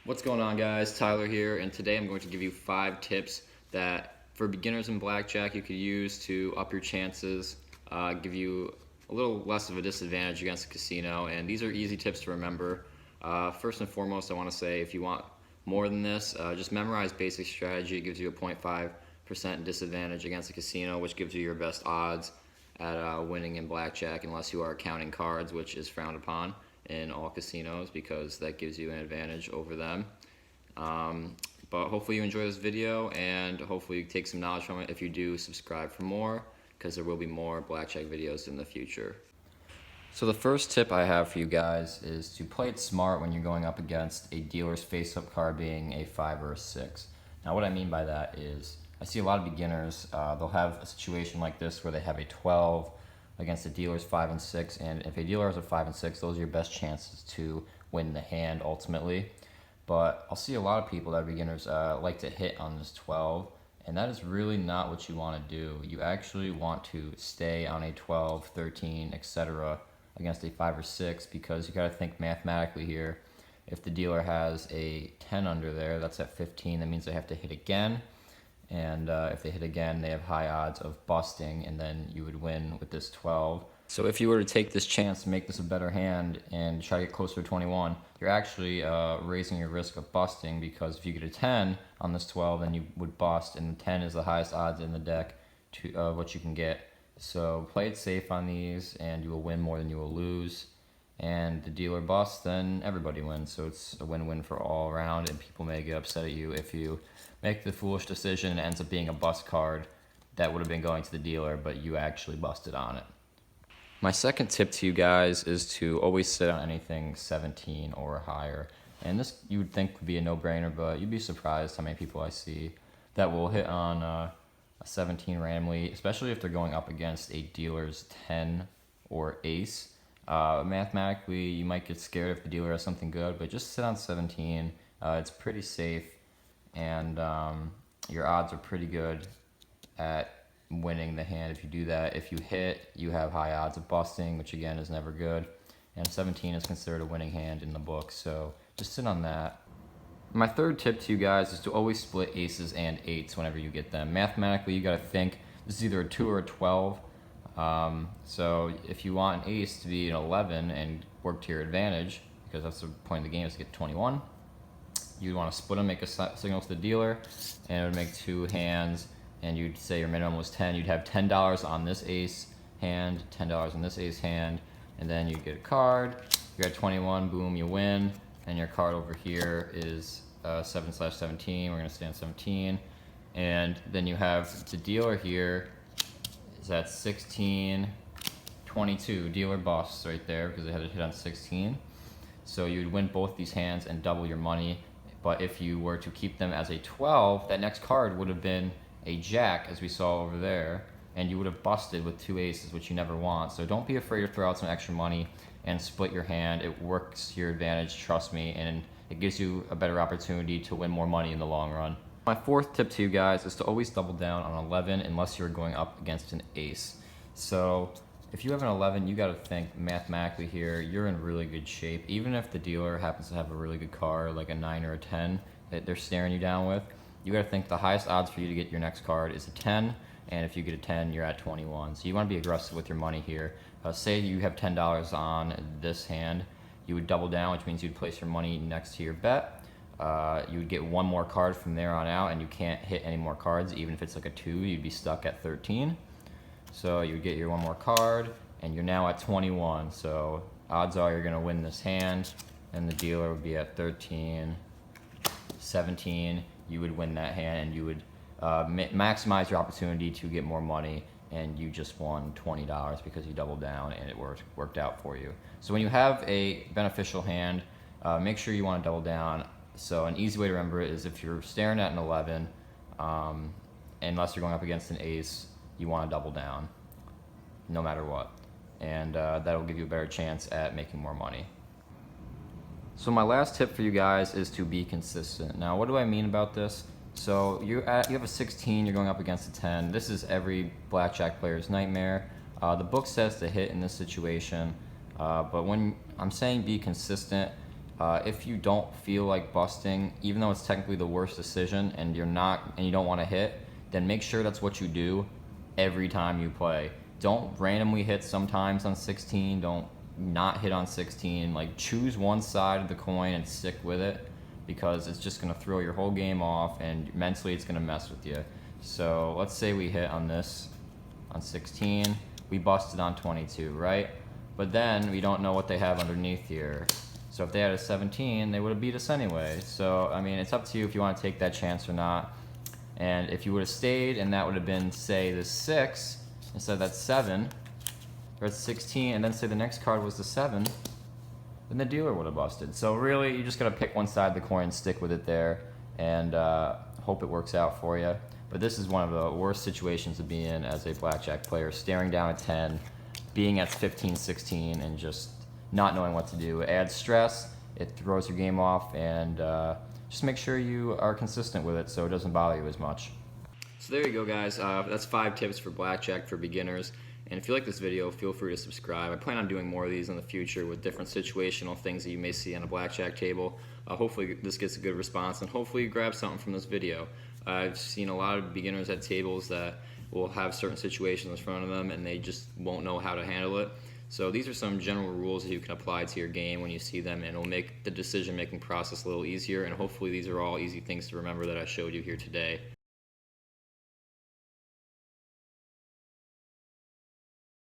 What's going on, guys? Tyler here, and today I'm going to give you 5 tips that for beginners in blackjack you could use to up your chances, give you a little less of a disadvantage against the casino. And these are easy tips to remember. First and foremost, I want to say if you want more than this, just memorize basic strategy. It gives you a 0.5% disadvantage against the casino, which gives you your best odds at winning in blackjack, unless you are counting cards, which is frowned upon in all casinos because that gives you an advantage over them. But hopefully you enjoy this video and hopefully you take some knowledge from it. If you do, subscribe for more because there will be more blackjack videos in the future. So the first tip I have for you guys is to play it smart when you're going up against a dealer's face-up card being a 5 or a 6. Now what I mean by that is I see a lot of beginners, they'll have a situation like this where they have a 12 against a dealer's 5 and 6, and if a dealer has a 5 and 6, those are your best chances to win the hand ultimately. But I'll see a lot of people that are beginners like to hit on this 12, and that is really not what you want to do. You actually want to stay on a 12, 13, etc. against a 5 or 6 because you got to think mathematically here. If the dealer has a 10 under there, that's at 15, that means they have to hit again. And if they hit again, they have high odds of busting, and then you would win with this 12. So if you were to take this chance to make this a better hand and try to get closer to 21, you're actually raising your risk of busting, because if you get a 10 on this 12, then you would bust, and the 10 is the highest odds in the deck to what you can get. So play it safe on these, and you will win more than you will lose. And the dealer busts, then everybody wins. So it's a win-win for all around, and people may get upset at you if you make the foolish decision and it ends up being a bust card that would have been going to the dealer, but you actually busted on it. My second tip to you guys is to always sit on anything 17 or higher. And this you would think would be a no-brainer, but you'd be surprised how many people I see that will hit on a 17 randomly, especially if they're going up against a dealer's 10 or ace. Mathematically, you might get scared if the dealer has something good, but just sit on 17. It's pretty safe, and your odds are pretty good at winning the hand if you do that. If you hit, you have high odds of busting, which again is never good. And 17 is considered a winning hand in the book, so just sit on that. My third tip to you guys is to always split aces and 8s whenever you get them. Mathematically, you got to think this is either a 2 or a 12. So if you want an ace to be an 11 and work to your advantage, because that's the point of the game is to get 21, you'd want to split them, make a signal to the dealer, and it would make 2 hands, and you'd say your minimum was 10. You'd have $10 on this ace hand, $10 on this ace hand, and then you get a card. You got 21, boom, you win, and your card over here is 7/17. We're going to stay on 17, and then you have the dealer here is at 16, 22. Dealer busts right there because they had to hit on 16. So you'd win both these hands and double your money. But if you were to keep them as a 12, that next card would have been a jack, as we saw over there, and you would have busted with 2 aces, which you never want. So don't be afraid to throw out some extra money and split your hand. It works to your advantage, trust me, and it gives you a better opportunity to win more money in the long run. My fourth tip to you guys is to always double down on 11 unless you're going up against an ace. So if you have an 11, you got to think mathematically here, you're in really good shape. Even if the dealer happens to have a really good card, like a 9 or a 10 that they're staring you down with, you got to think the highest odds for you to get your next card is a 10, and if you get a 10, you're at 21. So you want to be aggressive with your money here. Say you have $10 on this hand, you would double down, which means you'd place your money next to your bet. You would get one more card from there on out, and you can't hit any more cards. Even if it's like a 2, you'd be stuck at 13. So you would get your one more card, and you're now at 21. So odds are you're going to win this hand, and the dealer would be at 13, 17. You would win that hand, and you would maximize your opportunity to get more money, and you just won $20 because you doubled down and it worked out for you. So when you have a beneficial hand, make sure you want to double down. So an easy way to remember it is if you're staring at an 11, unless you're going up against an ace, you want to double down no matter what. And that'll give you a better chance at making more money. So my last tip for you guys is to be consistent. Now, what do I mean about this? So you have a 16, you're going up against a 10. This is every blackjack player's nightmare. The book says to hit in this situation, but when I'm saying be consistent, If you don't feel like busting, even though it's technically the worst decision and you don't want to hit, then make sure that's what you do every time you play. Don't randomly hit sometimes on 16. Don't not hit on 16. Like, choose one side of the coin and stick with it, because it's just going to throw your whole game off and mentally it's going to mess with you. So let's say we hit on this on 16. We busted on 22, right? But then we don't know what they have underneath here. So if they had a 17, they would have beat us anyway. So, I mean, it's up to you if you want to take that chance or not. And if you would have stayed and that would have been, say, the 6 instead of that 7, or it's 16, and then say the next card was the 7, then the dealer would have busted. So really, you just got to pick one side of the coin and stick with it there, and hope it works out for you. But this is one of the worst situations to be in as a blackjack player, staring down at 10, being at 15, 16, and just not knowing what to do. It adds stress, it throws your game off, and just make sure you are consistent with it so it doesn't bother you as much. So there you go, guys. That's 5 tips for blackjack for beginners. And if you like this video, feel free to subscribe. I plan on doing more of these in the future with different situational things that you may see on a blackjack table. Hopefully this gets a good response, and hopefully you grab something from this video. I've seen a lot of beginners at tables that will have certain situations in front of them and they just won't know how to handle it. So these are some general rules that you can apply to your game when you see them, and it'll make the decision-making process a little easier, and hopefully these are all easy things to remember that I showed you here today.